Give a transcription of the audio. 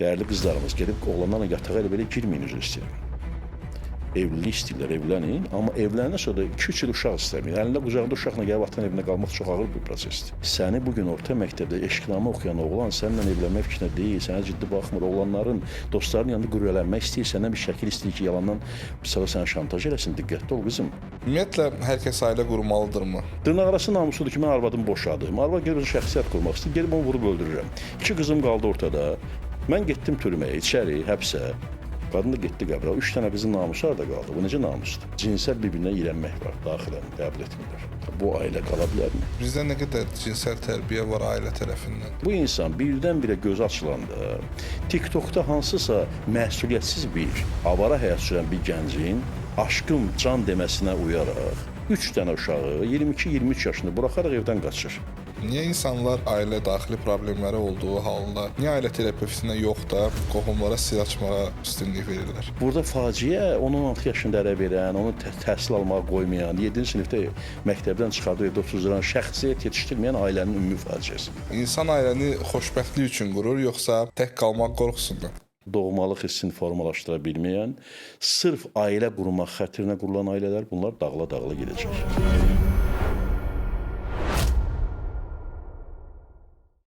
Dəyərli qızlarımız gedib oğlanlarla yatağa elə belə girməyin üzr istəyirəm. Evlilik istəyirlər, evlənin, amma evlənəndən sonra da 2-3 il uşaq istəmir. Əlində qucağında uşaqla gəlib atan evinə qalmaq çox ağır bir prosesdir. Səni bugün orta məktəbdə eşqnamə oxuyan oğlan səninlə evlənmək fikrinə deyil, sənə ciddi baxmır. Oğlanların, dostların yanında qürrələnmək istəyir, səndən bir şəkil istəyir ki, yalandan sənə şantaj eləsin. Diqqətli ol qızım. Ümumiyyətlə, hər kəs ailə qurmalıdırmı? Dırnaqarası namusudur ki, mən arvadımı boşadım. Arvad gedib şəxsiyyət qurmaq istəyir, gedib onu vurub öldürürəm. 2 qızım qaldı ortada. Mən getdim türməyə, içəri, həbsə. Qadın da getdi qəbrə. 3 dənə qızın namusu harda qaldı? Bu necə namusdur? Cinsel bir-birinə irənmək var, daxilən qəbul etmirlər. Bu ailə qala bilərmi? Bizdə nə qədər cinsel tərbiyə var ailə tərəfindən? Bu insan birdən-birə gözü açılanda, TikTokda hansısa məsuliyyətsiz bir, avara həyat sürən bir gəncin aşkım can deməsinə uyaraq, 3 dənə uşağı 22-23 yaşında buraxaraq evdən qaçır. Niyə insanlar ailə daxili problemləri olduğu halda, niyə ailə terapevtinə yox da qohumlara sir açmağa üstünlük verirlər? Burada faciə 10-16 yaşında ərə verən, onu təhsil almağa qoymayan, 7-ci sinifdə məktəbdən çıxardığı evdə oturan şəxsiyyət yetişdirməyən ailənin ümumi faciəsi. İnsan ailəni xoşbəxtlik üçün qurur, yoxsa tək qalmaq qorxusundan? Doğmalıq hissini formalaşdıra bilməyən, sırf ailə qurmaq xətrinə qurulan ailələr bunlar dağıla-dağıla gedəcək.